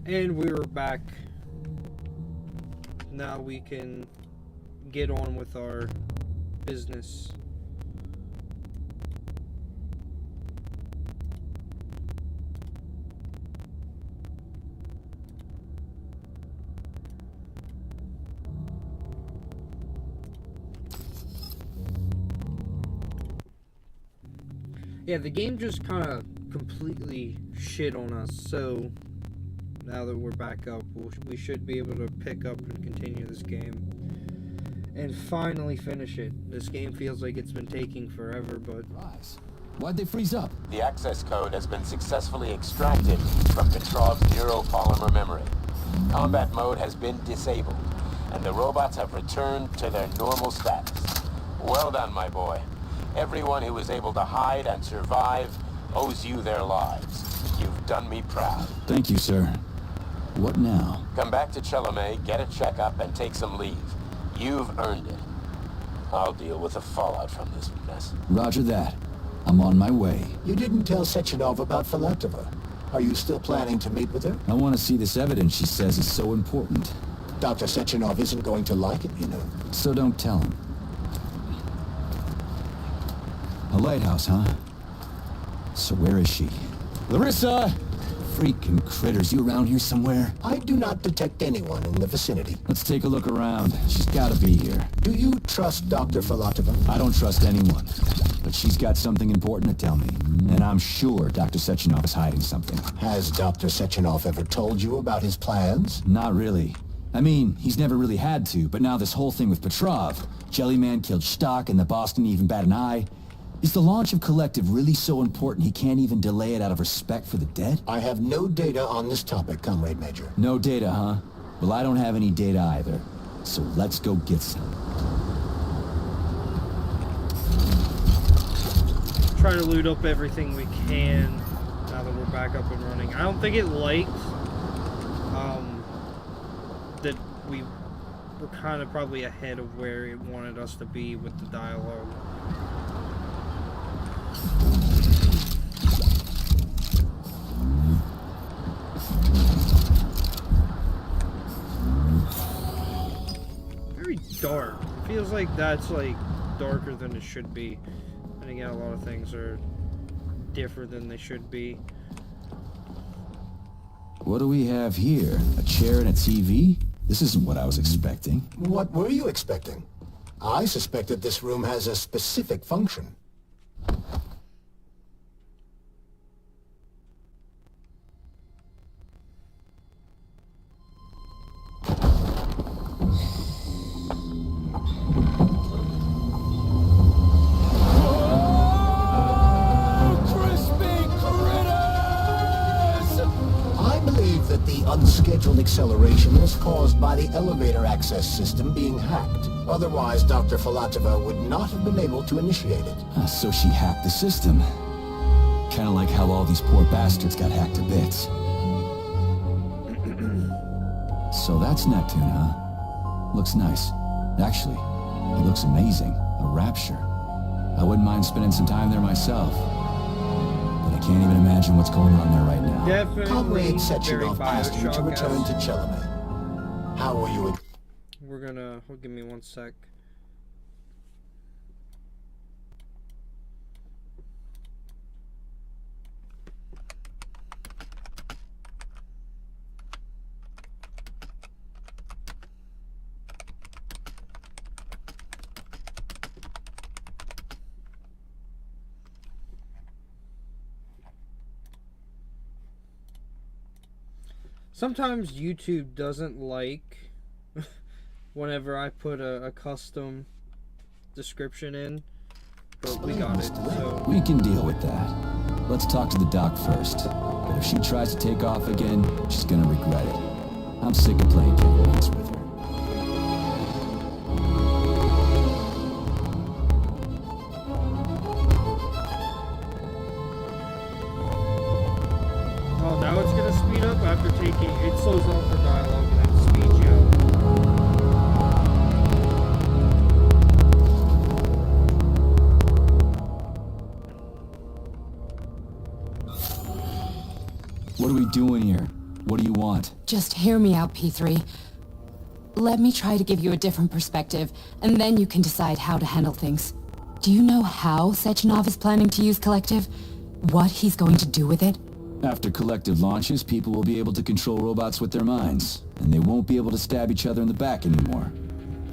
And we were back. Now we can get on with our business. Yeah, the game just kind of completely shit on us, so now that we're back up, we should be able to pick up and continue this game. And finally finish it. This game feels like it's been taking forever, but... Why'd they freeze up? The access code has been successfully extracted from Petrov's neuropolymer memory. Combat mode has been disabled, and the robots have returned to their normal status. Well done, my boy. Everyone who was able to hide and survive owes you their lives. You've done me proud. Thank you, sir. What now? Come back to Chelome, get a checkup, and take some leave. You've earned it. I'll deal with the fallout from this mess. Roger that. I'm on my way. You didn't tell Sechenov about Filatova. Are you still planning to meet with her? I want to see this evidence she says is so important. Dr. Sechenov isn't going to like it, you know. So don't tell him. A lighthouse, huh? So where is she? Larissa! Freaking critters, you around here somewhere? I do not detect anyone in the vicinity. Let's take a look around. She's gotta be here. Do you trust Dr. Filatova? I don't trust anyone. But she's got something important to tell me. And I'm sure Dr. Sechenov is hiding something. Has Dr. Sechenov ever told you about his plans? Not really. I mean, he's never really had to, but now this whole thing with Petrov, Jellyman killed Stock and the boss didn't even bat an eye. Is the launch of Collective really so important he can't even delay it out of respect for the dead? I have no data on this topic, Comrade Major. No data, huh? Well, I don't have any data either. So let's go get some. Try to loot up everything we can now that we're back up and running. I don't think it liked that we were kind of probably ahead of where it wanted us to be with the dialogue. Very dark. It feels like that's like darker than it should be. And again, a lot of things are different than they should be. What do we have here? A chair and a TV? This isn't what I was expecting. What were you expecting? I suspected this room has a specific function. Unscheduled acceleration was caused by the elevator access system being hacked. Otherwise, Dr. Filatova would not have been able to initiate it. So she hacked the system. Kinda like how all these poor bastards got hacked to bits. So that's Neptune, huh? Looks nice. Actually, it looks amazing. A rapture. I wouldn't mind spending some time there myself. But I can't even imagine what's going on there right now. Definitely. Comrade Sechenov asked you to return to Chelome. How will you... We're gonna... give me one sec. Sometimes YouTube doesn't like whenever I put a custom description in, but we got it, so... We can deal with that. Let's talk to the doc first. But if she tries to take off again, she's gonna regret it. I'm sick of playing games with her. Oh, now it's gonna speed up after taking... It slows down for dialogue and then speeds you up. What are we doing here? What do you want? Just hear me out, P3. Let me try to give you a different perspective, and then you can decide how to handle things. Do you know how Sechenov is planning to use Collective? What he's going to do with it? After Collective launches, people will be able to control robots with their minds, and they won't be able to stab each other in the back anymore.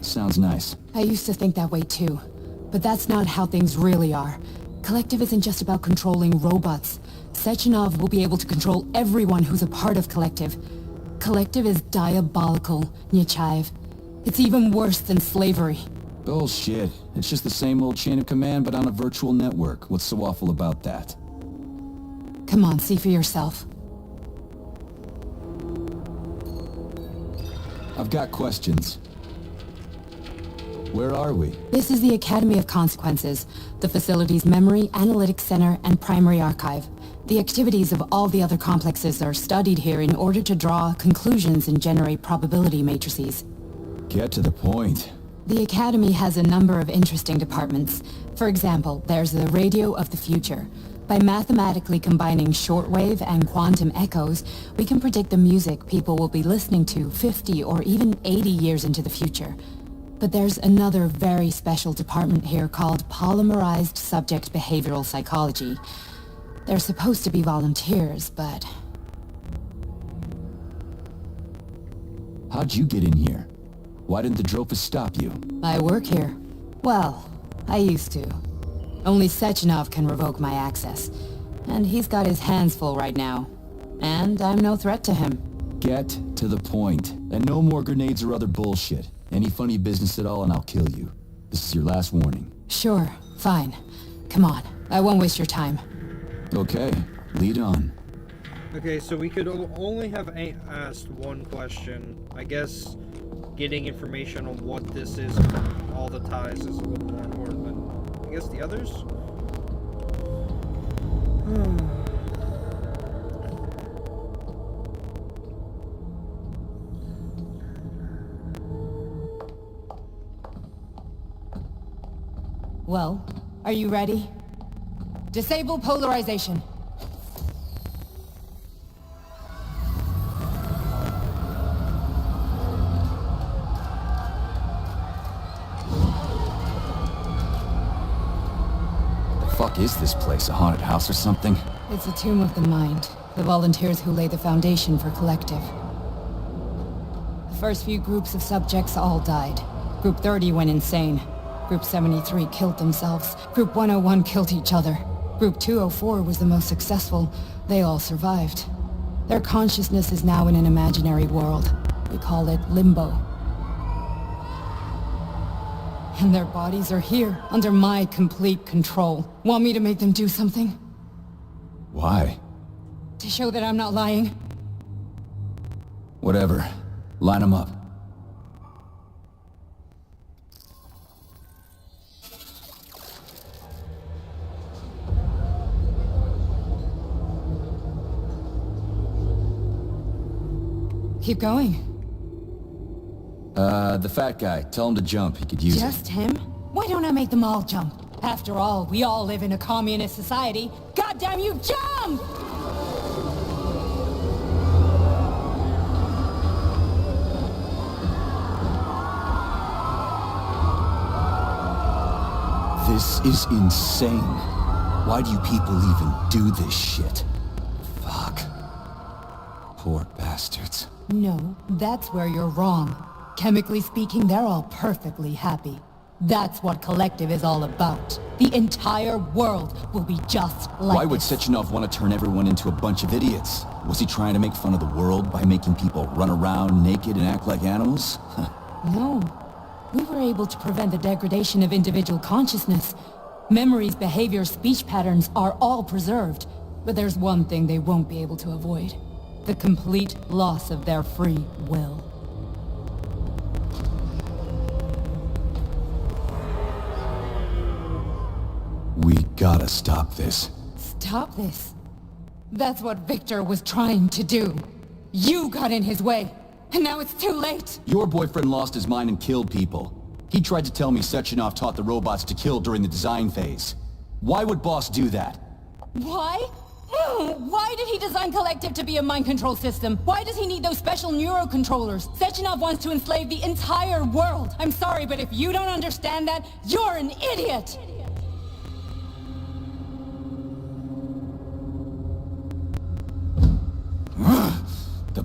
Sounds nice. I used to think that way too, but that's not how things really are. Collective isn't just about controlling robots. Sechenov will be able to control everyone who's a part of Collective. Collective is diabolical, Nechayev. It's even worse than slavery. Bullshit. It's just the same old chain of command, but on a virtual network. What's so awful about that? Come on, see for yourself. I've got questions. Where are we? This is the Academy of Consequences, the facility's memory, analytics center, and primary archive. The activities of all the other complexes are studied here in order to draw conclusions and generate probability matrices. Get to the point. The Academy has a number of interesting departments. For example, there's the Radio of the Future. By mathematically combining shortwave and quantum echoes, we can predict the music people will be listening to 50 or even 80 years into the future. But there's another very special department here called Polymerized Subject Behavioral Psychology. They're supposed to be volunteers, but... How'd you get in here? Why didn't the Drofus stop you? I work here. Well, I used to. Only Sechenov can revoke my access. And he's got his hands full right now. And I'm no threat to him. Get to the point. And no more grenades or other bullshit. Any funny business at all and I'll kill you. This is your last warning. Sure, fine. Come on, I won't waste your time. Okay, lead on. Okay, so we could only have asked one question. I guess getting information on what this is and all the ties is a little more important than, I guess, the others? Well, are you ready? Disable polarization. The fuck is this place? A haunted house or something? It's a tomb of the mind. The volunteers who lay the foundation for Collective. The first few groups of subjects all died. Group 30 went insane. Group 73 killed themselves. Group 101 killed each other. Group 204 was the most successful. They all survived. Their consciousness is now in an imaginary world. We call it Limbo. And their bodies are here, under my complete control. Want me to make them do something? Why? To show that I'm not lying? Whatever. Line them up. Keep going. The fat guy. Tell him to jump. He could use it. Just him? Why don't I make them all jump? After all, we all live in a communist society. Goddamn you, jump! This is insane. Why do you people even do this shit? Fuck. Poor bastards. No, that's where you're wrong. Chemically speaking, they're all perfectly happy. That's what Collective is all about. The entire world will be just like Why would this. Sechenov want to turn everyone into a bunch of idiots? Was he trying to make fun of the world by making people run around naked and act like animals? No. We were able to prevent the degradation of individual consciousness. Memories, behaviors, speech patterns are all preserved. But there's one thing they won't be able to avoid. The complete loss of their free will. We gotta stop this. Stop this. That's what Victor was trying to do. You got in his way, and now it's too late. Your boyfriend lost his mind and killed people. He tried to tell me Sechenov taught the robots to kill during the design phase. Why would Boss do that? Why? Why did he design Collective to be a mind control system? Why does he need those special neurocontrollers? Sechenov wants to enslave the entire world. I'm sorry, but if you don't understand that, you're an idiot! The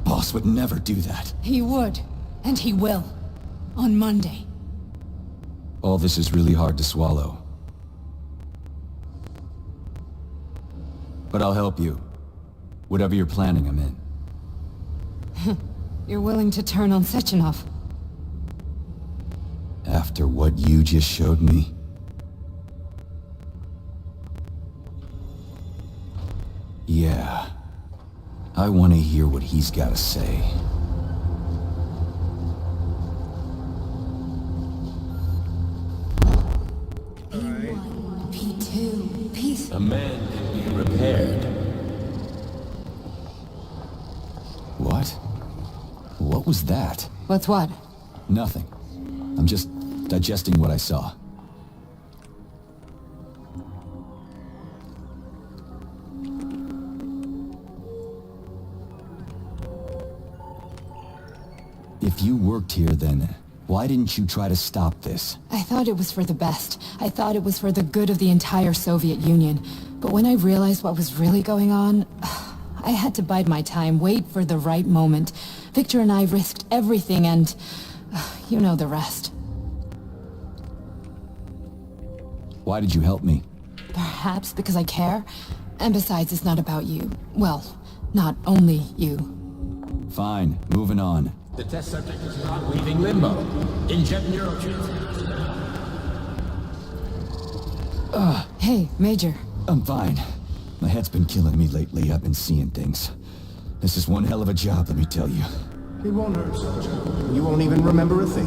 boss would never do that. He would. And he will. On Monday. All this is really hard to swallow. But I'll help you. Whatever you're planning, I'm in. You're willing to turn on Sechenov? After what you just showed me? Yeah. I want to hear what he's got to say. P2. Peace. A man can be repaired. What? What was that? What's what? Nothing. I'm just digesting what I saw. If you worked here, then why didn't you try to stop this? I thought it was for the best. I thought it was for the good of the entire Soviet Union. But when I realized what was really going on, I had to bide my time, wait for the right moment. Victor and I risked everything and... you know the rest. Why did you help me? Perhaps because I care. And besides, it's not about you. Well, not only you. Fine, moving on. The test subject is not leaving limbo. Inject neurotransmitters now. Hey, Major. I'm fine. My head's been killing me lately. I've been seeing things. This is one hell of a job, let me tell you. It won't hurt, Sergeant. You won't even remember a thing.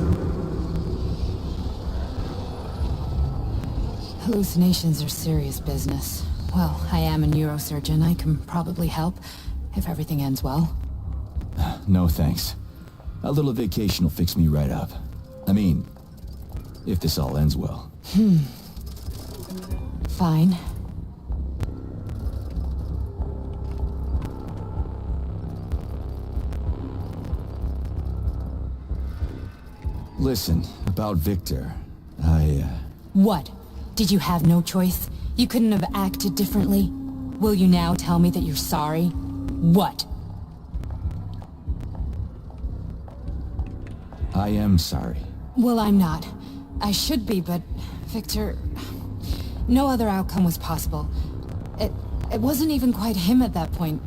Hallucinations are serious business. Well, I am a neurosurgeon. I can probably help, if everything ends well. No thanks. A little vacation will fix me right up. I mean, if this all ends well. Fine. Listen, about Victor, What? Did you have no choice? You couldn't have acted differently? Will you now tell me that you're sorry? What? I am sorry. Well, I'm not. I should be, but... Victor... No other outcome was possible. It wasn't even quite him at that point.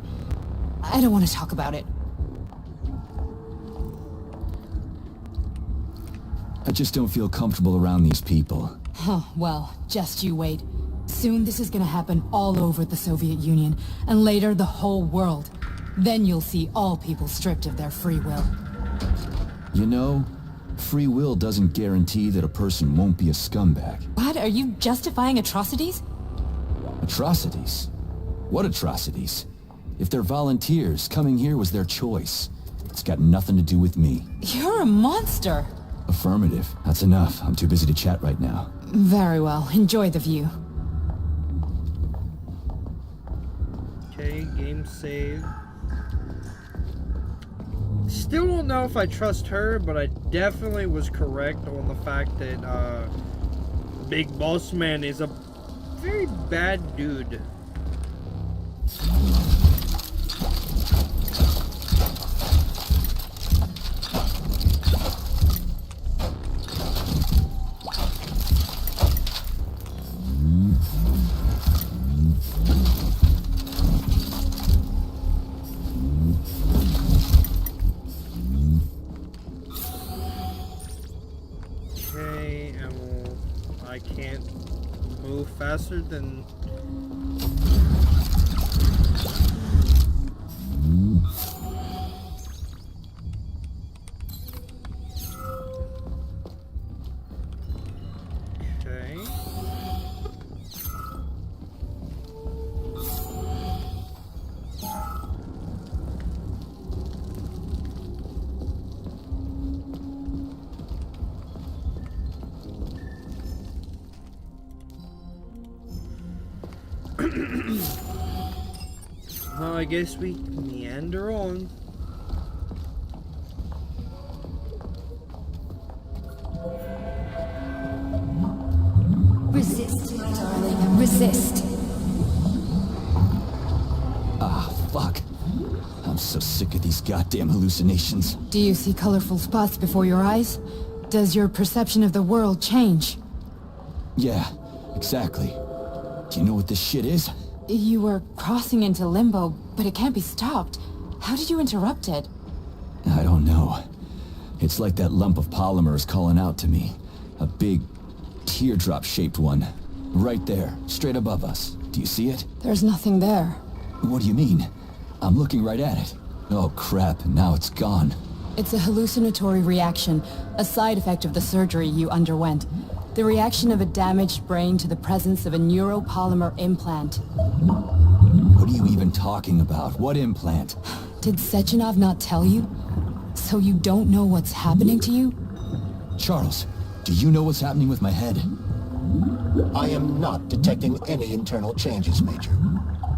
I don't want to talk about it. I just don't feel comfortable around these people. Huh, well, just you wait. Soon this is gonna happen all over the Soviet Union, and later the whole world. Then you'll see all people stripped of their free will. You know, free will doesn't guarantee that a person won't be a scumbag. What? Are you justifying atrocities? Atrocities? What atrocities? If they're volunteers, coming here was their choice. It's got nothing to do with me. You're a monster! Affirmative. That's enough. I'm too busy to chat right now. Very well. Enjoy the view. Okay, game save. Still don't know if I trust her, but I definitely was correct on the fact that Big Boss Man is a very bad dude. I can't move faster than... Okay. I guess we meander on. Resist, my darling. Resist. Ah, fuck. I'm so sick of these goddamn hallucinations. Do you see colorful spots before your eyes? Does your perception of the world change? Yeah, exactly. Do you know what this shit is? You were crossing into limbo, but it can't be stopped. How did you interrupt it? I don't know. It's like that lump of polymer is calling out to me. A big, teardrop-shaped one. Right there, straight above us. Do you see it? There's nothing there. What do you mean? I'm looking right at it. Oh crap, now it's gone. It's a hallucinatory reaction, a side effect of the surgery you underwent. The reaction of a damaged brain to the presence of a neuropolymer implant. What are you even talking about? What implant? Did Sechenov not tell you? So you don't know what's happening to you? Charles, do you know what's happening with my head? I am not detecting any internal changes, Major.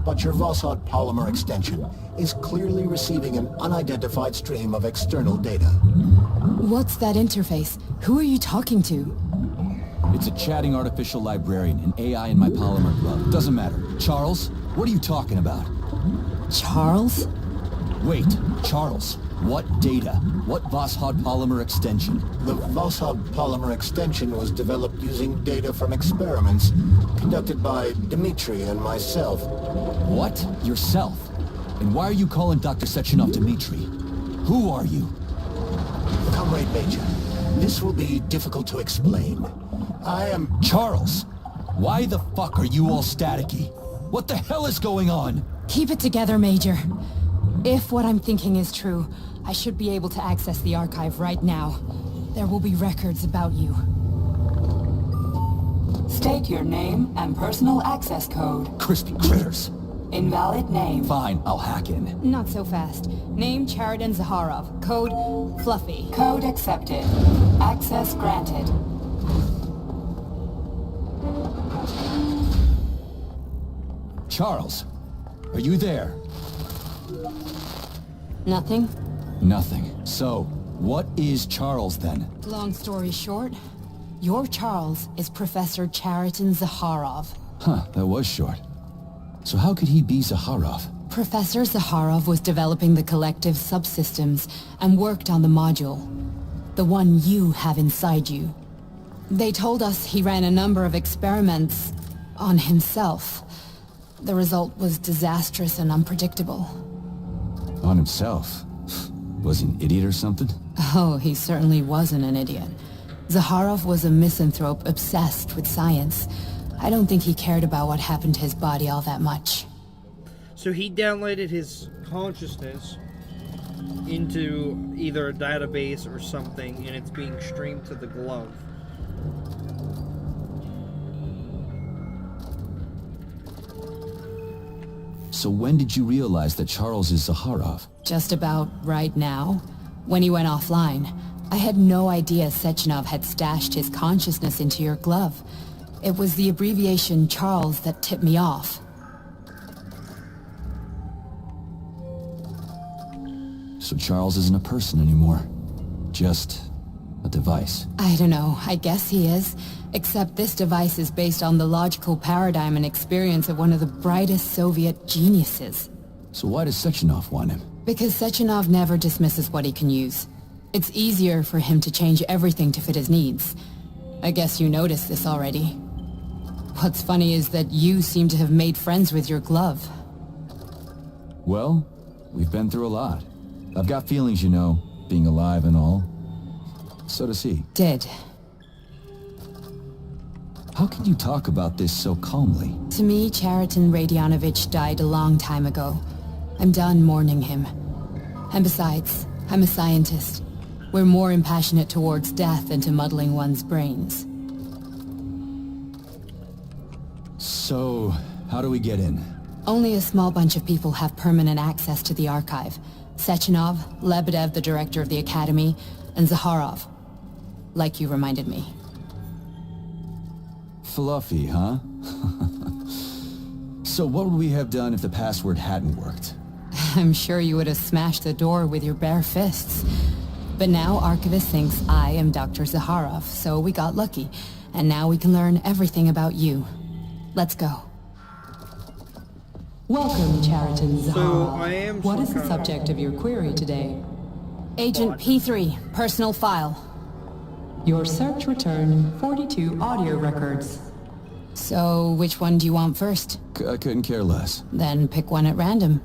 But your Vossod polymer extension is clearly receiving an unidentified stream of external data. What's that interface? Who are you talking to? It's a chatting artificial librarian, an AI in my polymer glove. Doesn't matter. Charles, what are you talking about? Charles? Wait, Charles, what data? What Vossod polymer extension? The Vossod polymer extension was developed using data from experiments conducted by Dmitri and myself. What? Yourself? And why are you calling Dr. Sechenov Dmitri? Who are you? Comrade Major, this will be difficult to explain. I am... Charles! Why the fuck are you all staticky? What the hell is going on? Keep it together, Major. If what I'm thinking is true, I should be able to access the archive right now. There will be records about you. State your name and personal access code. Crispy critters. Invalid name. Fine, I'll hack in. Not so fast. Name Chariton Zaharov. Code Fluffy. Code accepted. Access granted. Charles, are you there? Nothing? Nothing. So, what is Charles then? Long story short, your Charles is Professor Chariton Zaharov. Huh, that was short. So how could he be Zaharov? Professor Zaharov was developing the collective subsystems and worked on the module. The one you have inside you. They told us he ran a number of experiments on himself. The result was disastrous and unpredictable. On himself? Was he an idiot or something? Oh, he certainly wasn't an idiot. Zaharov was a misanthrope obsessed with science. I don't think he cared about what happened to his body all that much. So he downloaded his consciousness into either a database or something, and it's being streamed to the glove. So when did you realize that Charles is Zaharov? Just about right now. When he went offline, I had no idea Sechenov had stashed his consciousness into your glove. It was the abbreviation Charles that tipped me off. So Charles isn't a person anymore. Just a device. I don't know, I guess he is. Except this device is based on the logical paradigm and experience of one of the brightest Soviet geniuses. So why does Sechenov want him? Because Sechenov never dismisses what he can use. It's easier for him to change everything to fit his needs. I guess you noticed this already. What's funny is that you seem to have made friends with your glove. Well, we've been through a lot. I've got feelings, you know, being alive and all. So does he. Did. How can you talk about this so calmly? To me, Chariton Radionovich died a long time ago. I'm done mourning him. And besides, I'm a scientist. We're more impassionate towards death than to muddling one's brains. So, how do we get in? Only a small bunch of people have permanent access to the archive. Sechenov, Lebedev, the director of the Academy, and Zaharov. Like you reminded me. Fluffy, huh? So what would we have done if the password hadn't worked? I'm sure you would have smashed the door with your bare fists. But now Archivist thinks I am Dr. Zaharov, so we got lucky. And now we can learn everything about you. Let's go. Welcome, Chariton So, Zaharov. I am What some is the kind of- subject of your query today? Agent P3, personal file. Your search returned 42 audio records. So, which one do you want first? I couldn't care less. Then pick one at random.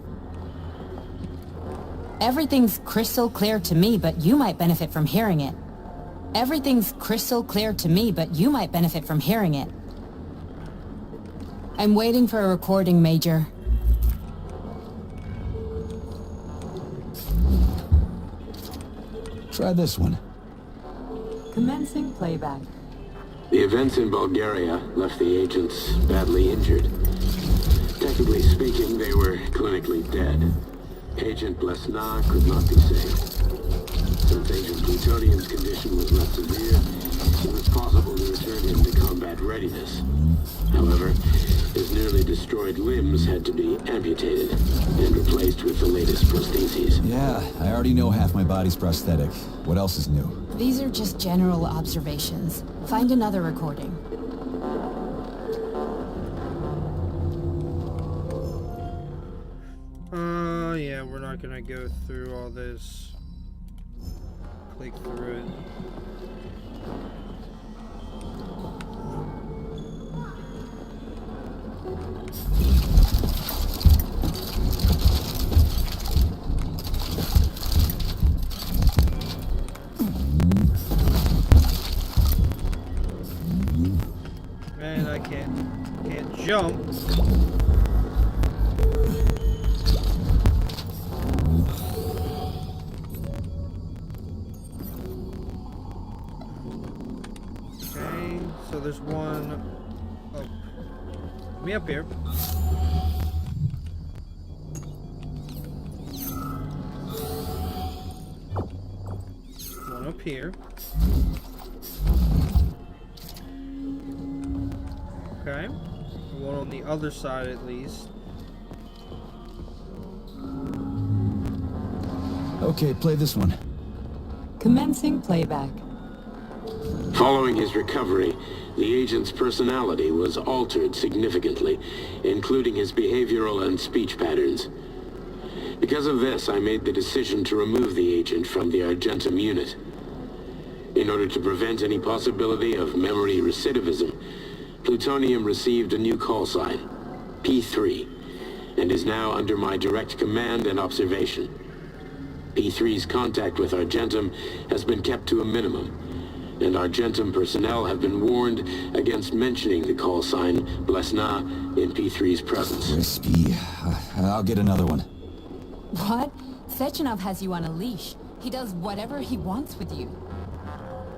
Everything's crystal clear to me, but you might benefit from hearing it. Everything's crystal clear to me, but you might benefit from hearing it. I'm waiting for a recording, Major. Try this one. Commencing playback. The events in Bulgaria left the agents badly injured. Technically speaking, they were clinically dead. Agent Blesna could not be saved. Since Agent Plutonium's condition was less severe, it was possible to return him to combat readiness. However, his nearly destroyed limbs had to be amputated and replaced with the latest prostheses. Yeah, I already know half my body's prosthetic. What else is new? These are just general observations. Find another recording. Yeah, we're not gonna go through all this. Click through it. Man, I can't jump. Okay, so there's one up. Me up here. One up here. Okay. One on the other side at least. Okay, play this one. Commencing playback. Following his recovery, the agent's personality was altered significantly, including his behavioral and speech patterns. Because of this, I made the decision to remove the agent from the Argentum unit. In order to prevent any possibility of memory recidivism, Plutonium received a new call sign, P3, and is now under my direct command and observation. P3's contact with Argentum has been kept to a minimum, and Argentum personnel have been warned against mentioning the call sign Blesna in P3's presence. Crispy. I'll get another one. What? Sechenov has you on a leash. He does whatever he wants with you.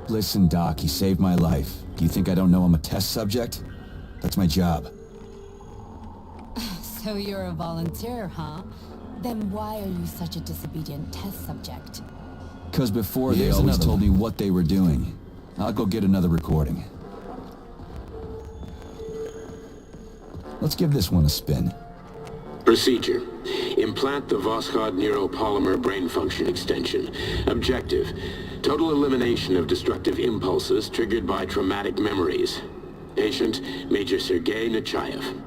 Listen, Doc, he saved my life. Do you think I don't know I'm a test subject? That's my job. So you're a volunteer, huh? Then why are you such a disobedient test subject? Because before they always told me what they were doing. I'll go get another recording. Let's give this one a spin. Procedure. Implant the Voskhod neuropolymer brain function extension. Objective. Total elimination of destructive impulses triggered by traumatic memories. Patient, Major Sergei Nechayev.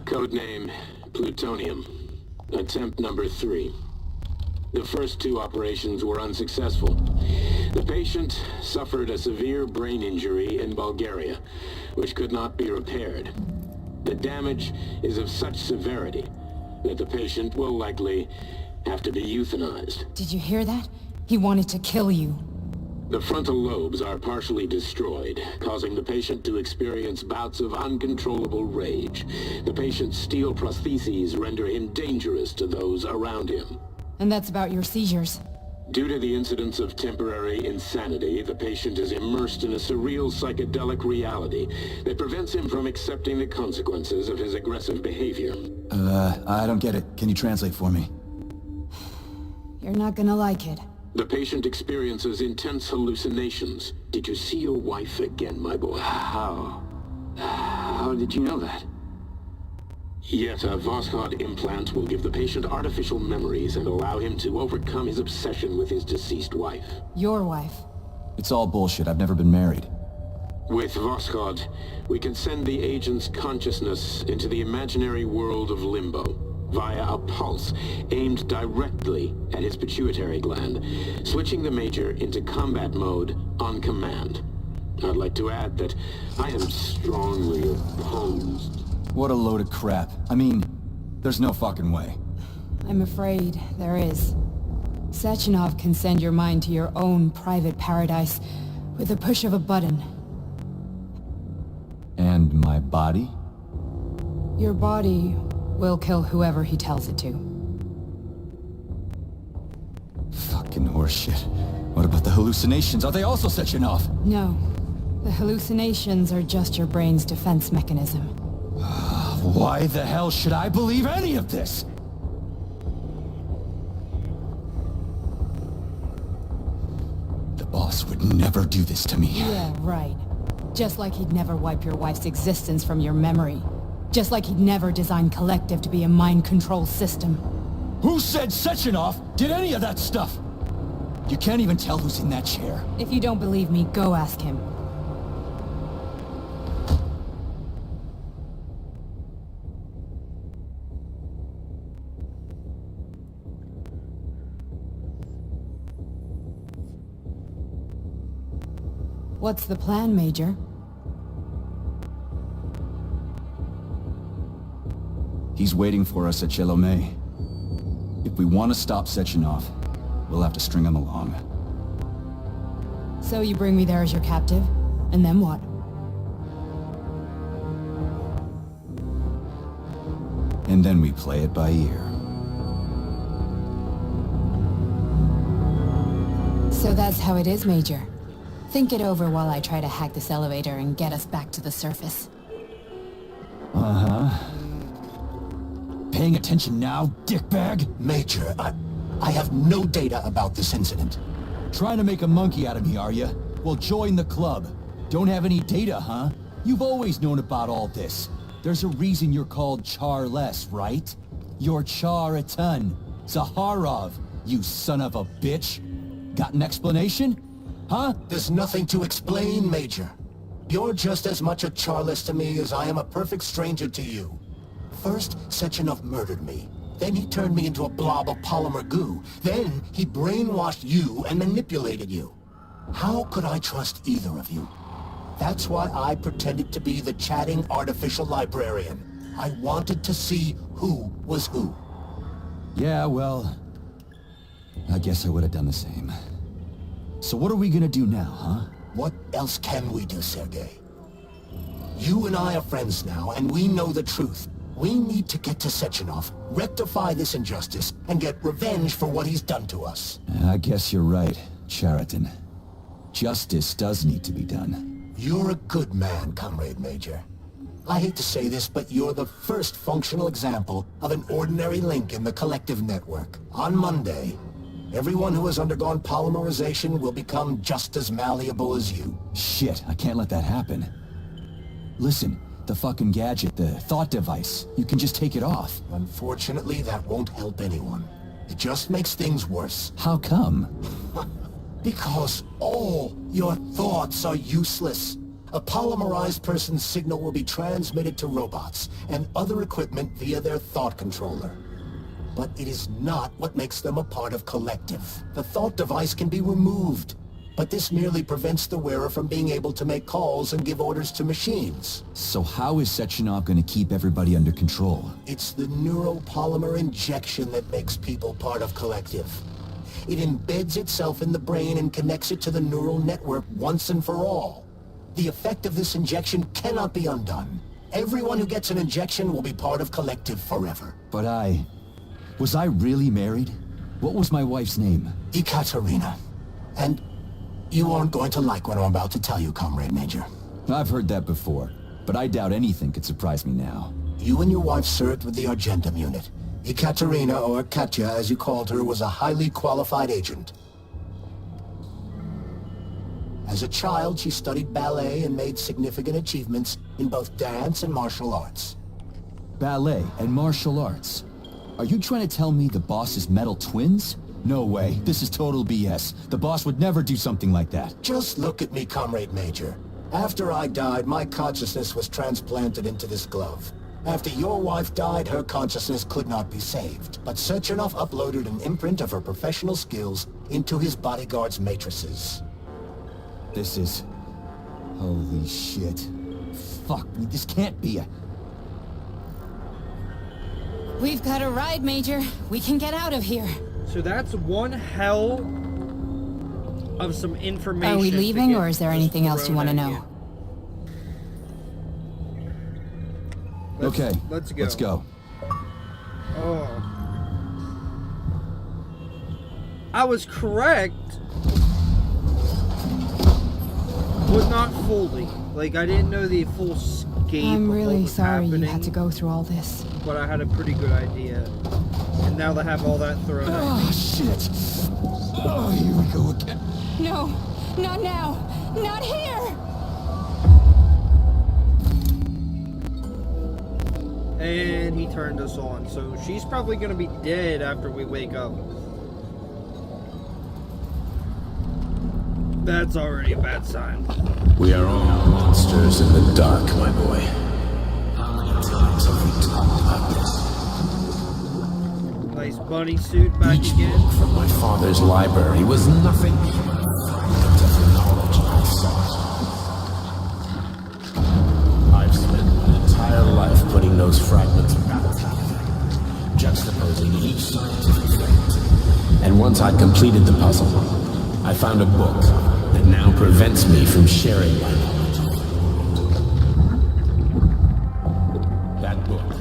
Codename, Plutonium. Attempt number 3. The first 2 operations were unsuccessful. The patient suffered a severe brain injury in Bulgaria, which could not be repaired. The damage is of such severity that the patient will likely have to be euthanized. Did you hear that? He wanted to kill you. The frontal lobes are partially destroyed, causing the patient to experience bouts of uncontrollable rage. The patient's steel prostheses render him dangerous to those around him. And that's about your seizures. Due to the incidence of temporary insanity, the patient is immersed in a surreal psychedelic reality that prevents him from accepting the consequences of his aggressive behavior. I don't get it. Can you translate for me? You're not gonna like it. The patient experiences intense hallucinations. Did you see your wife again, my boy? How did you know that? Yet a Voskhod implant will give the patient artificial memories and allow him to overcome his obsession with his deceased wife. Your wife. It's all bullshit. I've never been married. With Voskhod, we can send the agent's consciousness into the imaginary world of Limbo via a pulse aimed directly at his pituitary gland, switching the Major into combat mode on command. I'd like to add that I am strongly opposed. What a load of crap. I mean, there's no fucking way. I'm afraid there is. Sechenov can send your mind to your own private paradise with the push of a button. And my body? Your body will kill whoever he tells it to. Fucking horseshit. What about the hallucinations? Are they also Sechenov? No. The hallucinations are just your brain's defense mechanism. Why the hell should I believe any of this? The boss would never do this to me. Yeah, right. Just like he'd never wipe your wife's existence from your memory. Just like he'd never design Collective to be a mind control system. Who said Sechenov did any of that stuff? You can't even tell who's in that chair. If you don't believe me, go ask him. What's the plan, Major? He's waiting for us at Chelomey. If we want to stop Sechenov, we'll have to string him along. So you bring me there as your captive, and then what? And then we play it by ear. So that's how it is, Major. Think it over while I try to hack this elevator and get us back to the surface. Uh-huh. Paying attention now, dickbag? Major, I have no data about this incident. Trying to make a monkey out of me, are you? Well, join the club. Don't have any data, huh? You've always known about all this. There's a reason you're called Charless, right? You're Char-a-ton. Zaharov, you son of a bitch. Got an explanation? Huh? There's nothing to explain, Major. You're just as much a Charless to me as I am a perfect stranger to you. First, Sechenov murdered me. Then he turned me into a blob of polymer goo. Then he brainwashed you and manipulated you. How could I trust either of you? That's why I pretended to be the chatting artificial librarian. I wanted to see who was who. Yeah, well, I guess I would have done the same. So what are we gonna do now, huh? What else can we do, Sergei? You and I are friends now, and we know the truth. We need to get to Sechenov, rectify this injustice, and get revenge for what he's done to us. I guess you're right, Chariton. Justice does need to be done. You're a good man, Comrade Major. I hate to say this, but you're the first functional example of an ordinary link in the Collective network. On Monday, everyone who has undergone polymerization will become just as malleable as you. Shit, I can't let that happen. Listen, the fucking gadget, the thought device, you can just take it off. Unfortunately, that won't help anyone. It just makes things worse. How come? Because all your thoughts are useless. A polymerized person's signal will be transmitted to robots and other equipment via their thought controller. But it is not what makes them a part of Collective. The thought device can be removed, but this merely prevents the wearer from being able to make calls and give orders to machines. So how is Sechenov gonna keep everybody under control? It's the neuropolymer injection that makes people part of Collective. It embeds itself in the brain and connects it to the neural network once and for all. The effect of this injection cannot be undone. Everyone who gets an injection will be part of Collective forever. But was I really married? What was my wife's name? Ekaterina. And you aren't going to like what I'm about to tell you, Comrade Major. I've heard that before, but I doubt anything could surprise me now. You and your wife served with the Argentum unit. Ekaterina, or Katya as you called her, was a highly qualified agent. As a child, she studied ballet and made significant achievements in both dance and martial arts. ballet, and martial arts. Are you trying to tell me the boss is metal twins? No way. This is total BS. The boss would never do something like that. Just look at me, Comrade Major. After I died, my consciousness was transplanted into this glove. After your wife died, her consciousness could not be saved. But Sechenov uploaded an imprint of her professional skills into his bodyguard's matrices. This is... Holy shit. Fuck, this can't be a... We've got a ride, Major. We can get out of here. So that's one hell of some information. Are we leaving, or is there anything else you want to know? Okay, let's go. Let's go. Oh. I was correct, but not fully. Like, I didn't know the full scope I'm of really what was sorry happening, you had to go through all this. but I had a pretty good idea. And now they have all that thrown at Oh, me. shit. Oh, here we go again. No, not now. Not here! And he turned us on, so she's probably gonna be dead after we wake up. That's already a bad sign. We are all monsters in the dark, my boy. How many times have we talked about this? Nice bunny suit back Each again. book from my father's library was nothing but a fragment of the knowledge I sought. I've spent my entire life putting those fragments back together, juxtaposing each scientific fact. And once I'd completed the puzzle, I found a book that now prevents me from sharing my knowledge. That book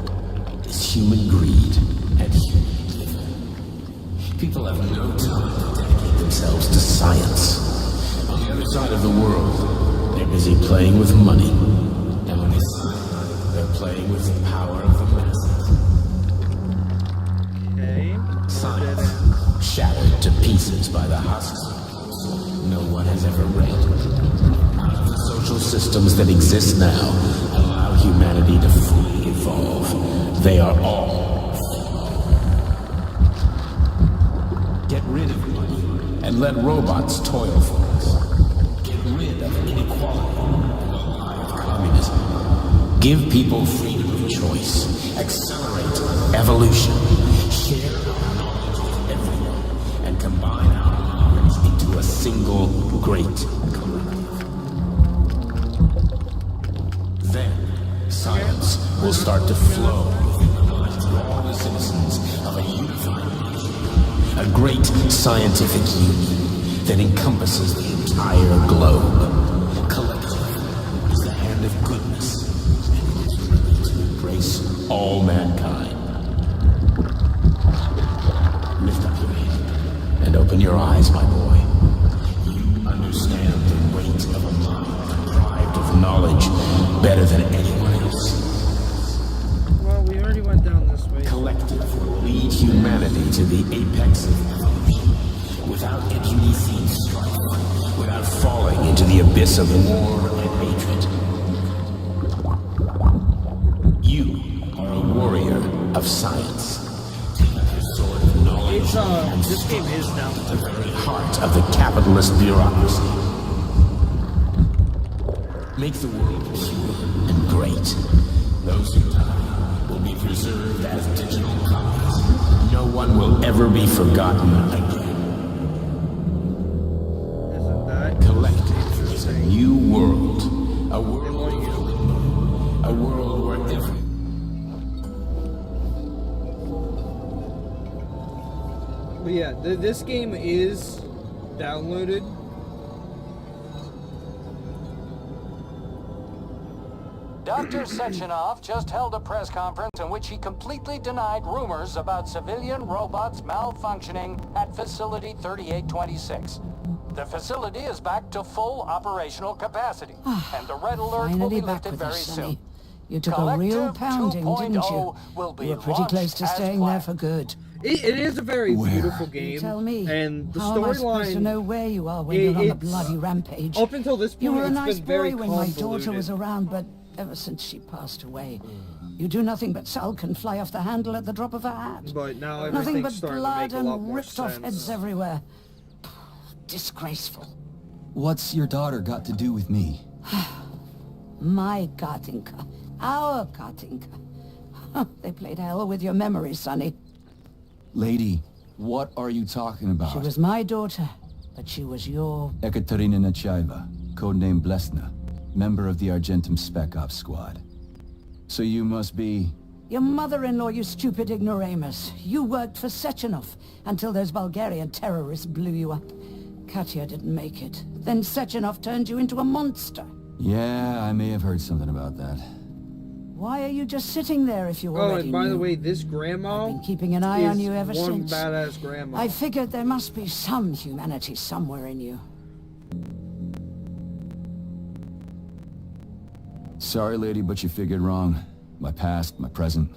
is human greed and human living. People have no time to dedicate themselves to science. On the other side of the world, they're busy playing with money. And on this side, they're playing with the power of the masses. Okay. Science, shattered to pieces by the husks no one has ever read. None of the social systems that exist now allow humanity to fully evolve. They are all flawed. Get rid of money and let robots toil for us. Get rid of inequality and alive communism. Give people freedom of choice. Accelerate evolution. Share our knowledge with everyone and combine our knowledge into a single great collective. Then, science will start to flow within the minds of all the citizens of a unified nation. A great scientific union that encompasses the entire globe. Collective is the hand of goodness, and it is ready to embrace all mankind. Lift up your head and open your eyes, my boy. You understand the weight of a mind deprived of knowledge better than anyone else. Well, we already went down this way. Collective will lead humanity to the apex of evolution without internecine strife, without falling into the abyss of war and hatred. You are a warrior of science. Sword of knowledge It's, this game is down the very heart of the capitalist bureaucracy. Make the world pure and great. Those who die will be preserved as digital copies. No one will ever be forgotten again. Isn't that Collective is a new world. A world, a world where every... But yeah, this game is downloaded. Dr. Sechenov just held a press conference in which he completely denied rumors about civilian robots malfunctioning at Facility 3826. The facility is back to full operational capacity, and the red alert will be Finally back lifted with very us, soon. Sonny. You took a real Collective pounding, didn't you? 2.0 will be You were pretty close launched to as staying there planned. for good. It is a very beautiful game. Tell me, and the how am I supposed to storyline. know where you are when you're on a it's- bloody rampage? Up until this point, You were a it's nice been very boy when my daughter convoluted. was around, but ever since she passed away, You do nothing but sulk and fly off the handle at the drop of a hat. But now Nothing everything's but starting to blood make a lot and more ripped off sense. heads everywhere. Disgraceful. What's your daughter got to do with me? My Katinka. Our Katinka. They played hell with your memory, Sonny. Lady, what are you talking about? She was my daughter, but she was your... Ekaterina Nechaeva, codename Blesna, member of the Argentum Spec Ops squad. So you must be... Your mother-in-law, you stupid ignoramus. You worked for Sechenov until those Bulgarian terrorists blew you up. Katya didn't make it. Then Sechenov turned you into a monster. Yeah, I may have heard something about that. Why are you just sitting there if you Oh, already and by knew? the way, this grandma I've been keeping an eye on you ever is one since. badass grandma. I figured there must be some humanity somewhere in you. Sorry, lady, but you figured wrong. My past, my present,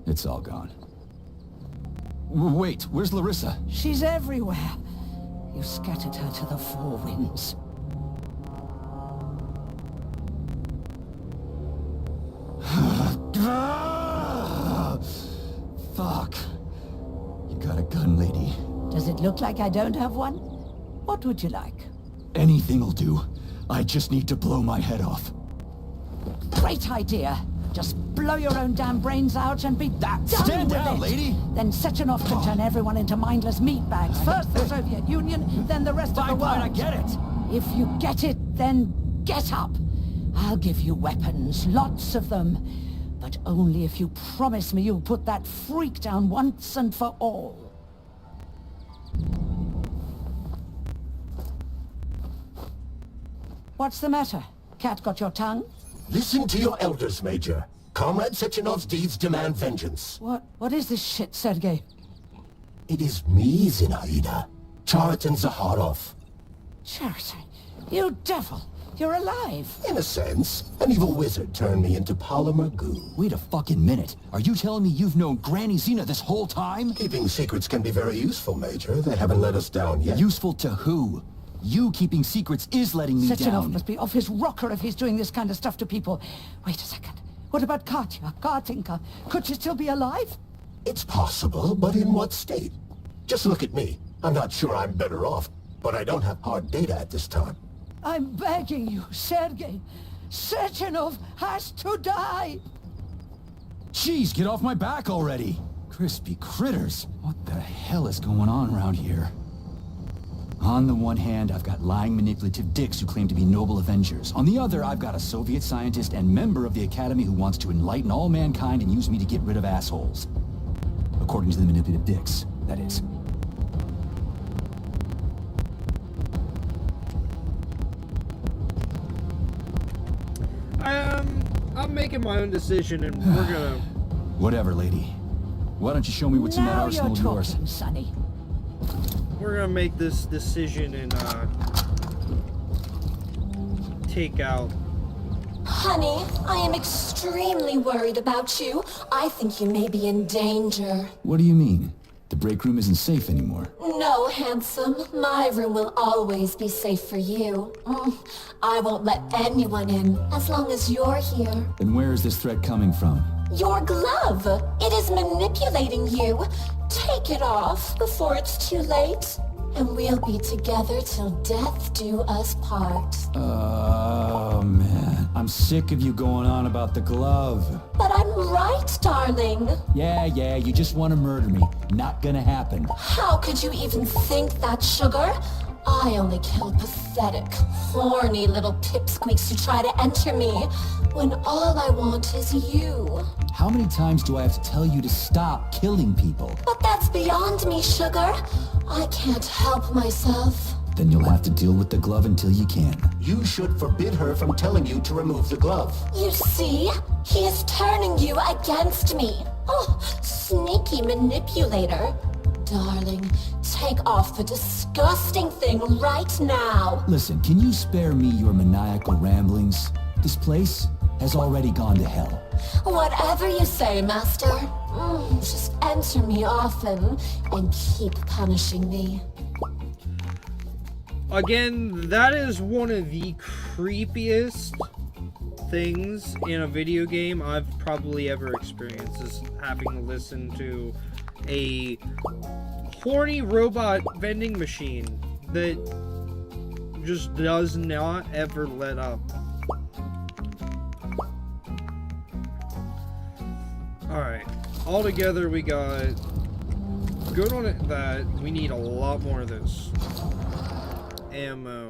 it's all gone. Wait, where's Larissa? She's everywhere. You scattered her to the four winds. Fuck. You got a gun, lady. Does it look like I don't have one? What would you like? Anything'll do. I just need to blow my head off. Great idea. Just blow your own damn brains out and be done Stand with down, it. lady. Then Sechenov can turn everyone into mindless meatbags. First the Soviet Union, then the rest of the world. I get it. If you get it, then get up. I'll give you weapons, lots of them. But only if you promise me you'll put that freak down once and for all. What's the matter? Cat got your tongue? Listen to your elders, Major. Comrade Sechenov's deeds demand vengeance. What is this shit, Sergei? It is me, Zinaida. Chariton Zaharov. Chariton, you devil! You're alive! In a sense, an evil wizard turned me into polymer goo. Wait a fucking minute. Are you telling me you've known Granny Zena this whole time? Keeping secrets can be very useful, Major. They haven't let us down yet. Useful to who? You keeping secrets is letting me Sechenov down. must be off his rocker if he's doing this kind of stuff to people. Wait a second. What about Katya, Katinka? Could she still be alive? It's possible, but in what state? Just look at me. I'm not sure I'm better off, but I don't have hard data at this time. I'm begging you, Sergei. Sechenov has to die! Jeez, get off my back already! Crispy critters. What the hell is going on around here? On the one hand, I've got lying, manipulative dicks who claim to be noble avengers. On the other, I've got a Soviet scientist and member of the Academy who wants to enlighten all mankind and use me to get rid of assholes. According to the manipulative dicks, that is. I'm making my own decision, and we're gonna... Whatever, lady. Why don't you show me what's in that Now arsenal you're of yours? talking, Sonny. We're gonna make this decision and, take out... Honey, I am extremely worried about you. I think you may be in danger. What do you mean? The break room isn't safe anymore. No, handsome. My room will always be safe for you. I won't let anyone in as long as you're here. Then where is this threat coming from? Your glove. It is manipulating you. Take it off before it's too late. And we'll be together till death do us part. Oh, man. I'm sick of you going on about the glove. But I'm right, darling. Yeah, you just want to murder me. Not gonna happen. How could you even think that, sugar? I only kill pathetic, horny little pipsqueaks who try to enter me, when all I want is you. How many times do I have to tell you to stop killing people? But that's beyond me, sugar. I can't help myself. Then you'll have to deal with the glove until you can. You should forbid her from telling you to remove the glove. You see? He is turning you against me. Oh, sneaky manipulator. Darling, take off the disgusting thing right now. Listen, can you spare me your maniacal ramblings? This place has already gone to hell. Whatever you say, Master. Just enter me often and keep punishing me. Again, that is one of the creepiest things in a video game I've probably ever experienced, is having to listen to a horny robot vending machine that just does not ever let up. Alright, altogether we got good on it that we need a lot more of this. Ammo.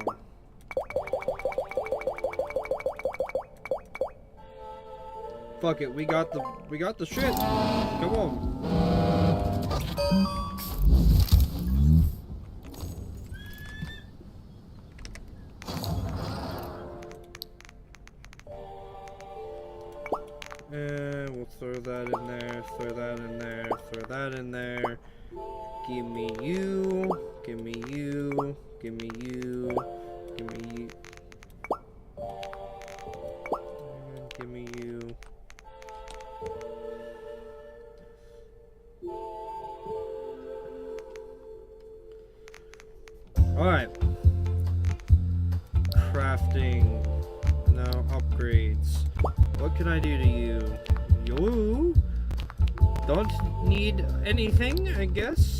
Fuck it, we got the shit. Come on. And we'll throw that in there, throw that in there, throw that in there. Give me you, give me you, give me you, give me you. And give me you. Alright. Crafting. No, upgrades. What can I do to you? You don't need anything, I guess.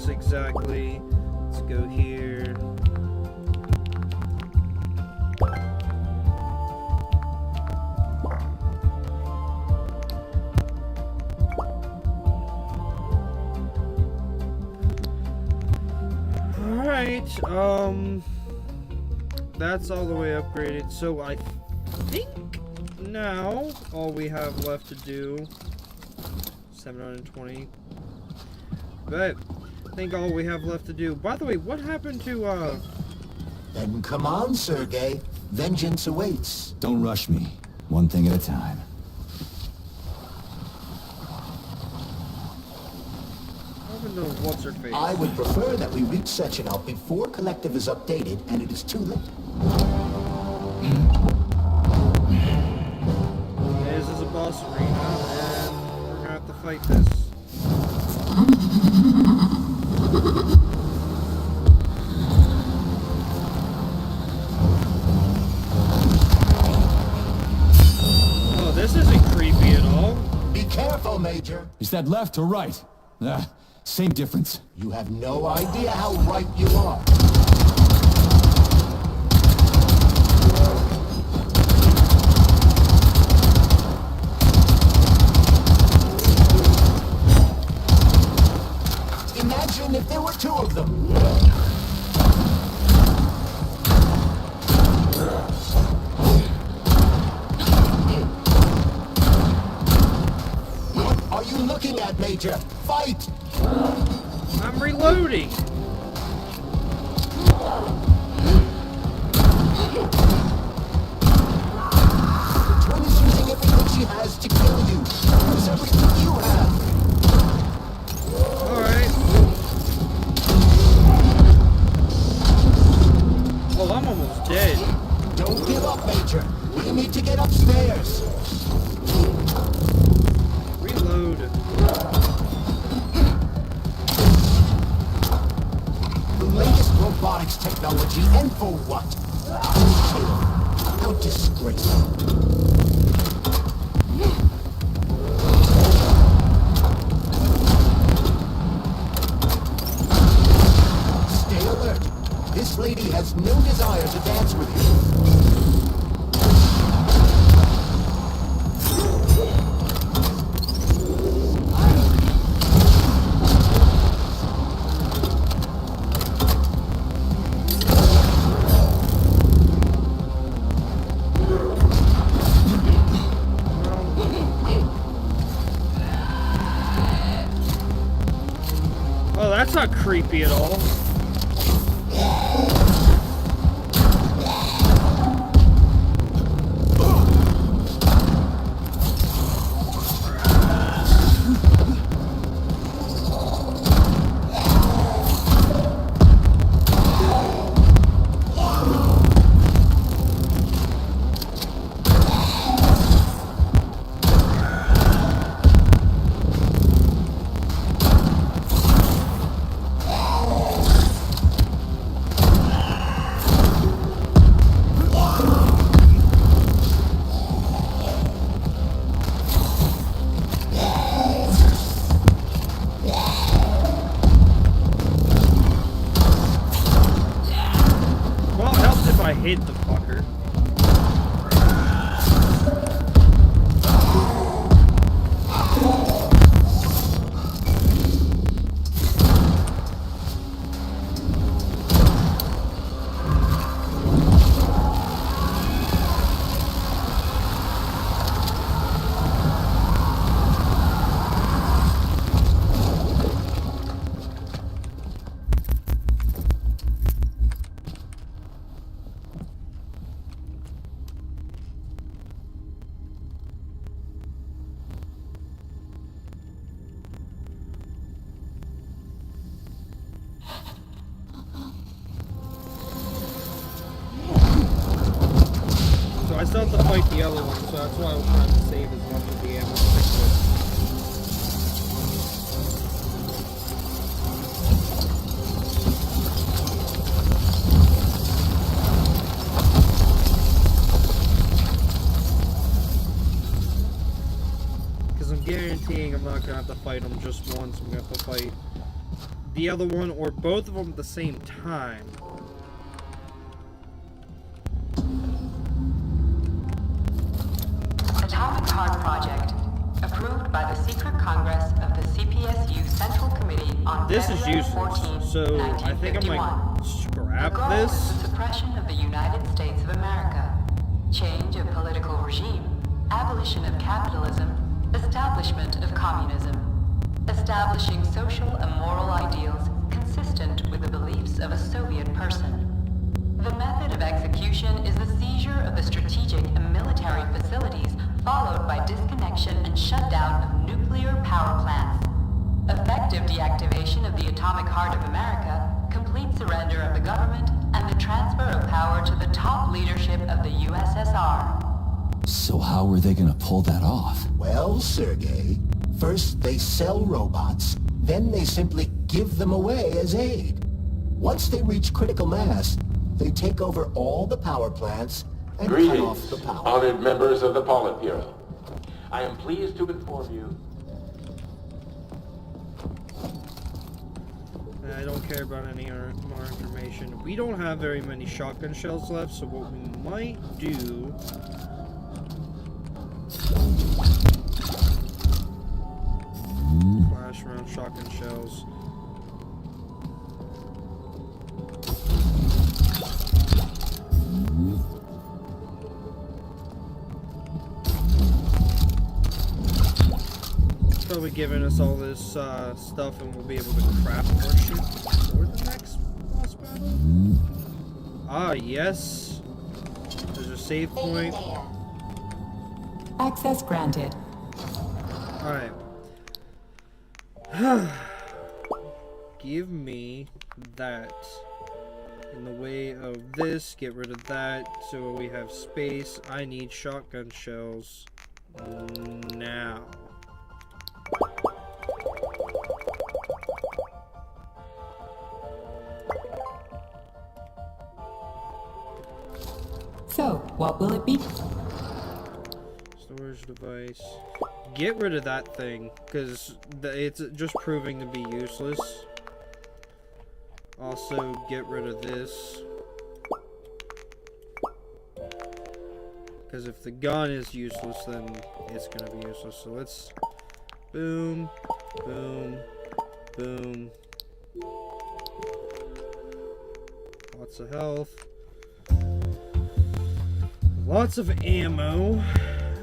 Exactly. Let's go here. Alright, that's all the way upgraded. So I think now all we have left to do 720. But I think all we have left to do. By the way, what happened to, Then come on, Sergei. Vengeance awaits. Don't rush me. One thing at a time. I don't know what's her face. I would prefer that we reach Sechenov before Collective is updated and it is too late. This is a boss arena, and we're gonna have to fight this. Oh, this isn't creepy at all. Be careful, Major. Is that left or right? Same difference. You have no idea how right you are. Imagine if there were two of them. What are you looking at, Major? Fight! I'm reloading. The twin is using everything she has to kill you. Use everything you have. Alright. Well, I'm almost dead. Don't give up, Major. We need to get upstairs. Reload. The latest robotics technology, and for what? How disgraceful. Stay alert. This lady has no desire to dance with you. Oh, that's not creepy at all. hit the fucker. I still have to fight the other one, so that's why I was trying to save as much of the ammo as I could. Because I'm guaranteeing I'm not going to have to fight them just once. I'm going to have to fight the other one or both of them at the same time. Atomic Heart Project, approved by the Secret Congress of the CPSU Central Committee on This is February useless, 14, so I think I might scrap the goal this. is the suppression of the United States of America, change of political regime, abolition of capitalism, establishment of communism, establishing social and moral ideals consistent with the beliefs of a Soviet person. The method of execution is the seizure of the strategic and military facilities, followed by disconnection and shutdown of nuclear power plants. Effective deactivation of the Atomic Heart of America, complete surrender of the government, and the transfer of power to the top leadership of the USSR. So how are they gonna pull that off? Well, Sergei, first they sell robots, then they simply give them away as aid. Once they reach critical mass, they take over all the power plants and cut off Greetings, the power. honored members of the Politburo. I am pleased to inform you. I don't care about any more information. We don't have very many shotgun shells left, so what we might do... Flash around shotgun shells. Probably giving us all this stuff, and we'll be able to craft more shit for the next boss battle. Ah, yes. There's a save point. Access granted. Alright. Give me that. In the way of this, get rid of that, so we have space. I need shotgun shells now. So, what will it be? Storage device. Get rid of that thing, because it's just proving to be useless. Also, get rid of this. Because if the gun is useless, then it's going to be useless. So let's... Boom. Boom. Boom. Lots of health. Lots of ammo.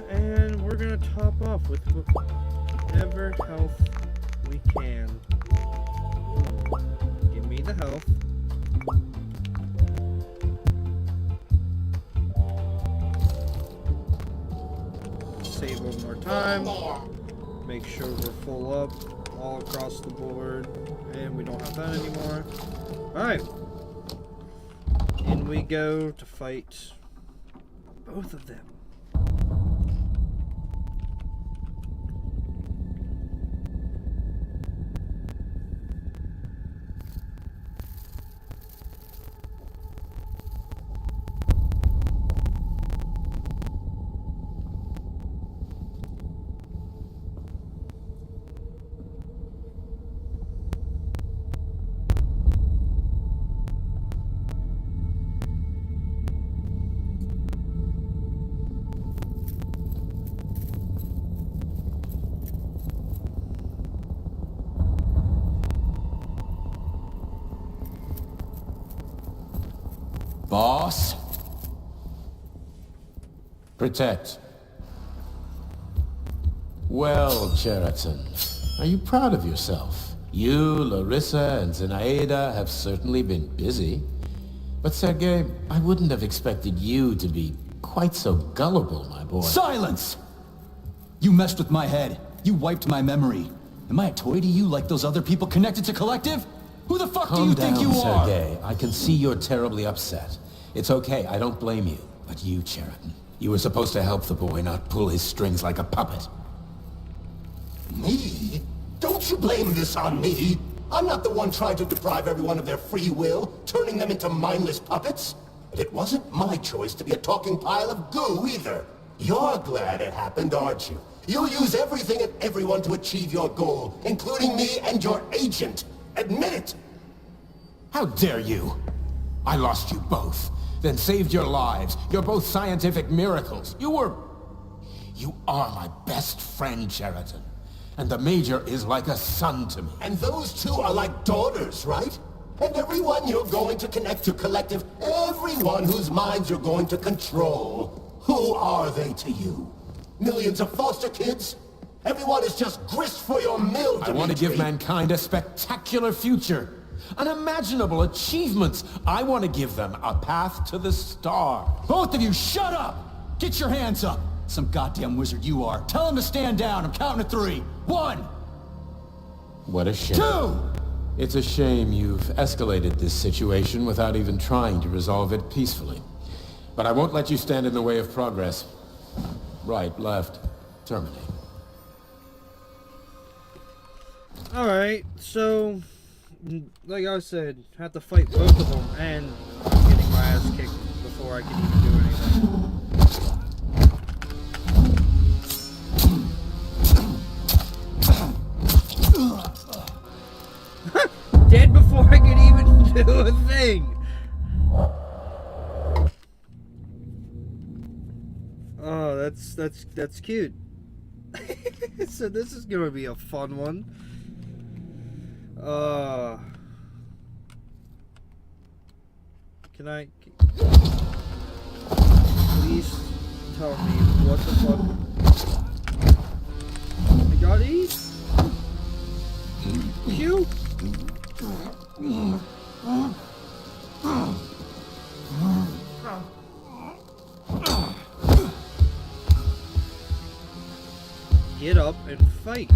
And we're going to top off with whatever health we can. Give me the health. Save one more time. Make sure we're full up all across the board. And we don't have that anymore. Alright. In we go to fight both of them. Boss? Protect. Well, Cheriton, are you proud of yourself? You, Larissa, and Zenaida have certainly been busy. But Sergei, I wouldn't have expected you to be quite so gullible, my boy. Silence! You messed with my head. You wiped my memory. Am I a toy to you like those other people connected to Collective? Who the fuck do you think you are? Sergei. I can see you're terribly upset. It's okay, I don't blame you. But you, Cheriton, you were supposed to help the boy, not pull his strings like a puppet. Me? Don't you blame this on me? I'm not the one trying to deprive everyone of their free will, turning them into mindless puppets. And it wasn't my choice to be a talking pile of goo either. You're glad it happened, aren't you? You'll use everything and everyone to achieve your goal, including me and your agent. Admit it! How dare you? I lost you both, then saved your lives. You're both scientific miracles. You are my best friend, Cheriton. And the Major is like a son to me. And those two are like daughters, right? And everyone you're going to connect to Collective, everyone whose minds you're going to control, who are they to you? Millions of foster kids? Everyone is just grist for your mill, I want to give mankind a spectacular future. Unimaginable achievements. I want to give them a path to the stars. Both of you, shut up! Get your hands up! Some goddamn wizard you are. Tell him to stand down. I'm counting to 3. 1! What a shame. 2! It's a shame you've escalated this situation without even trying to resolve it peacefully. But I won't let you stand in the way of progress. Right, left, terminate. Alright, so, like I said, had to fight both of them, and getting my ass kicked before I could even do anything. Dead before I could even do a thing! Oh, that's cute. So this is gonna be a fun one. Can I please tell me what the fuck? I got these? Q? Get up and fight.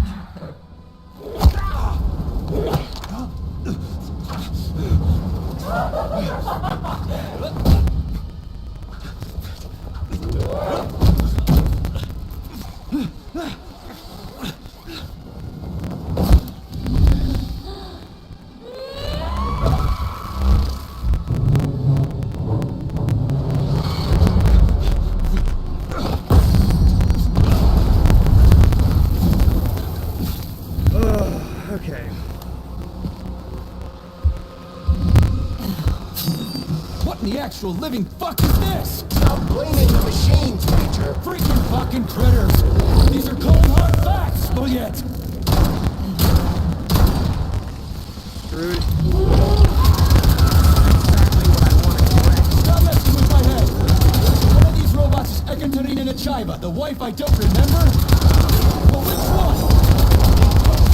Okay. What in the actual living fuck is this? Stop blaming the machines, Major. Freaking fucking critters! These are cold hard facts, Bullets! Screwed. Stop messing with my head! One of these robots is Ekaterina Nechaeva, the wife I don't remember? Well, which one?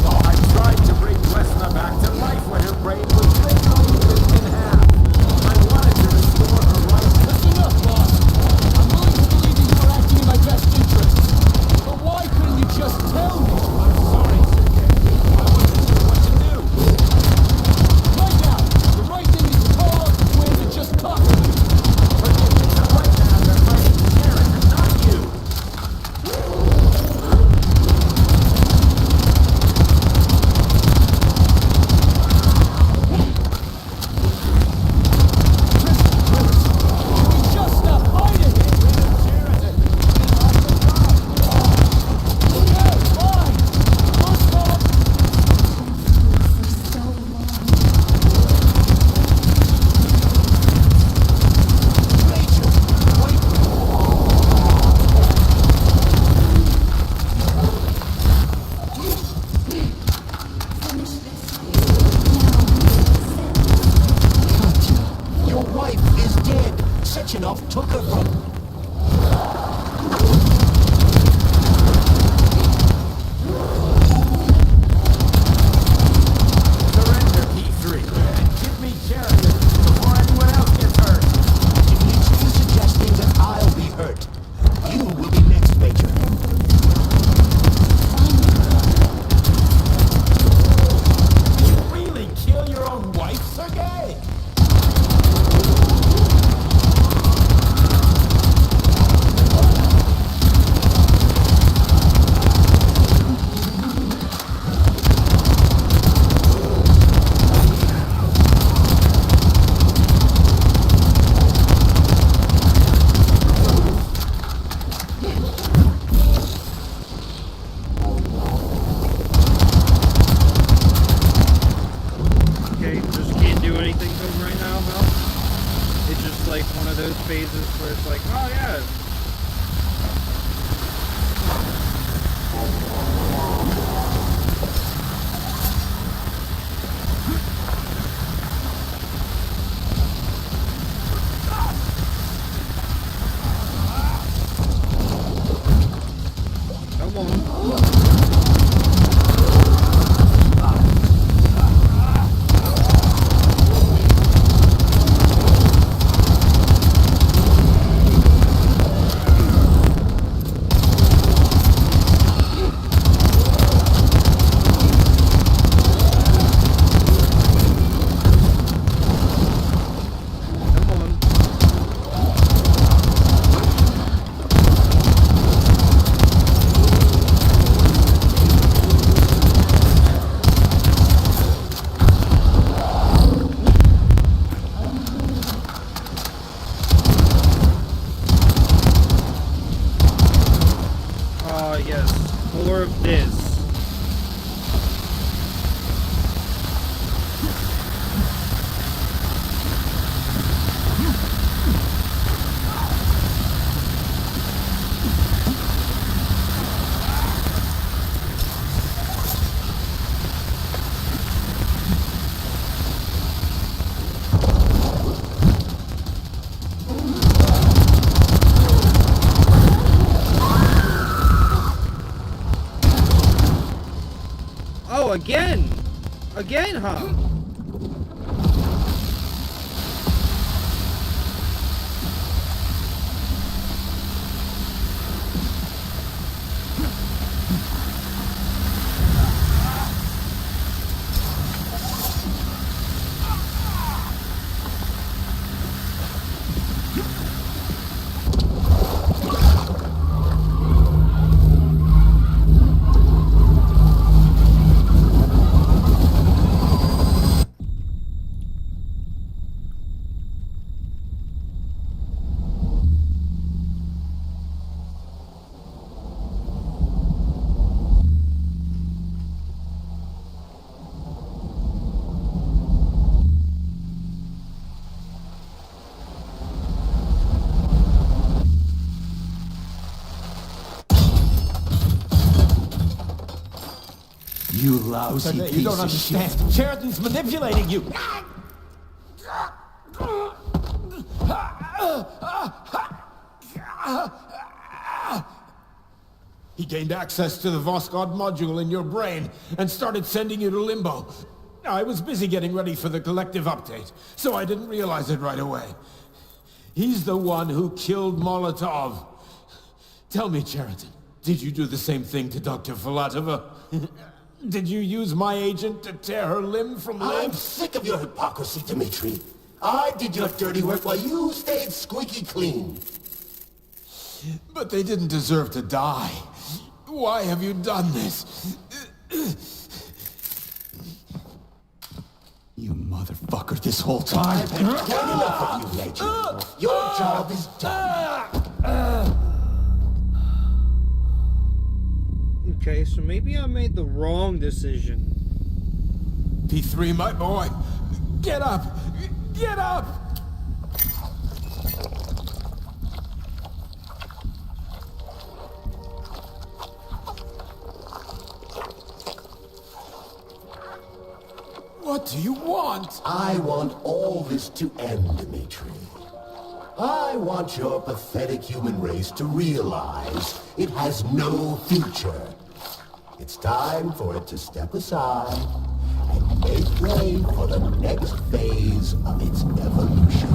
I tried to bring Lesna back to life when her brain was ripped in half. I wanted to restore her right. That's enough, boss. I'm willing to believe that you were acting in my best interests. But why couldn't you just tell me? I'm sorry, Sergei. I wasn't sure what to do. Right now, the right thing is to call out the twins and just talk to them. Forgive me, but right now they're fighting Karen and not you. Sechenov took her from... Surrender, P3, and give me Sheridan before anyone else gets hurt. If you two suggesting that I'll be hurt, you will be next, Major. You really kill your own wife, Sergei? Okay, just can't do anything to him right now, huh? It's just like one of those phases where it's like, oh yeah. Come on. Come on. Ah, yes. More of this. Oh, again! Again, huh? You lousy You piece don't of understand. shit. Sheridan's manipulating you. He gained access to the Voskhod module in your brain and started sending you to Limbo. I was busy getting ready for the collective update, so I didn't realize it right away. He's the one who killed Molotov. Tell me, Sheridan, did you do the same thing to Dr. Filatova? Did you use my agent to tear her limb from limb? I'm sick of your hypocrisy, Dmitri. I did your dirty work while you stayed squeaky clean. But they didn't deserve to die. Why have you done this? You motherfucker this whole time. I've had quite enough of you, Major. Your job is done. Okay, so maybe I made the wrong decision. P3, my boy. Get up! Get up! What do you want? I want all this to end, Dmitri. I want your pathetic human race to realize it has no future. It's time for it to step aside and make way for the next phase of its evolution.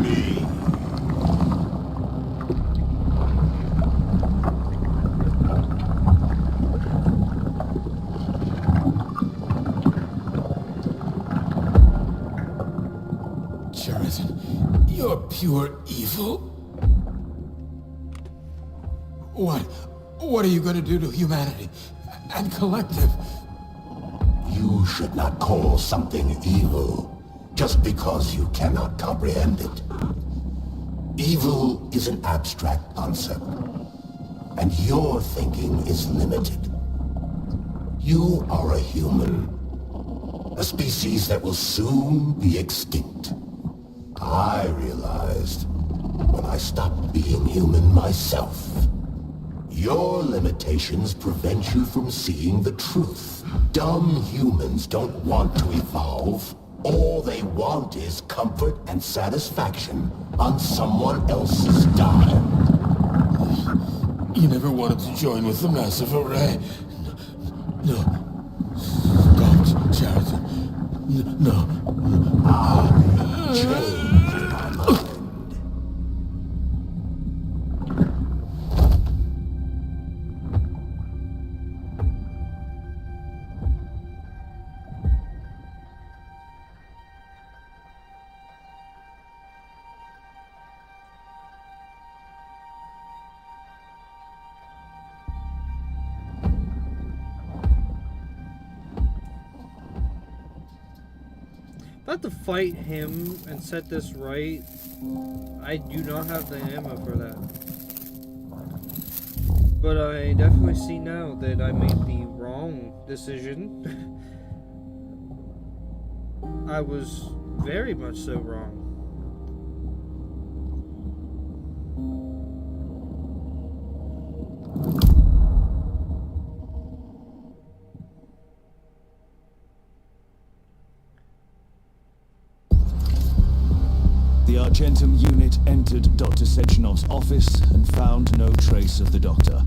Me. Sheridan, you're pure evil. What are you going to do to humanity and collective? You should not call something evil just because you cannot comprehend it. Evil is an abstract concept, and your thinking is limited. You are a human, a species that will soon be extinct. I realized when I stopped being human myself. Your limitations prevent you from seeing the truth. Dumb humans don't want to evolve. All they want is comfort and satisfaction on someone else's dime. You never wanted to join with the massive array. No. Don't, Sheridan. No. I changed my mind. If I have to fight him and set this right, I do not have the ammo for that. But I definitely see now that I made the wrong decision. I was very much so wrong. The Argentum unit entered Dr. Sechenov's office and found no trace of the doctor.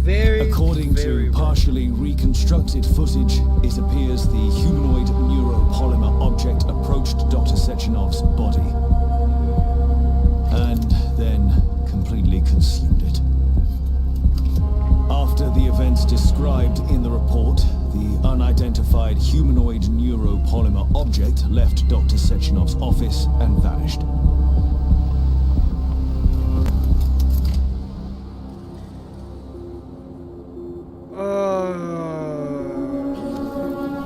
According to partially reconstructed footage, it appears the humanoid neuropolymer object approached Dr. Sechenov's body and then completely consumed it. After the events described in the report, the unidentified humanoid neuropolymer object left Dr. Sechenov's office and vanished.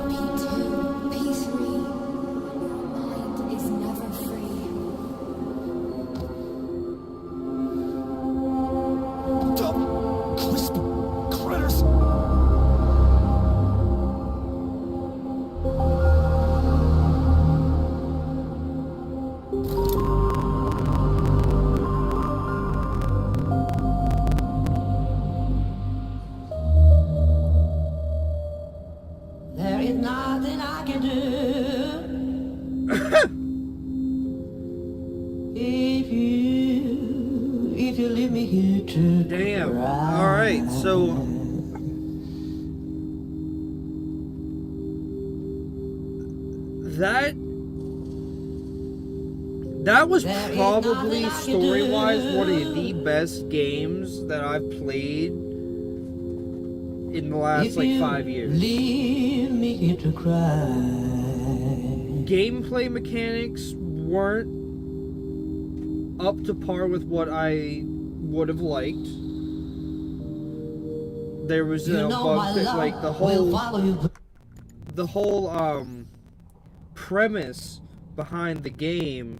P2, P3, your mind is never free. Dumb, crisp critters! There is nothing I can do. if you leave me here to Damn. cry. Alright, so that was probably story-wise one of the best games that I've played in the last like 5 years. Leave me here to cry. Gameplay mechanics weren't up to par with what I would have liked. There was bugs that, like, the whole premise behind the game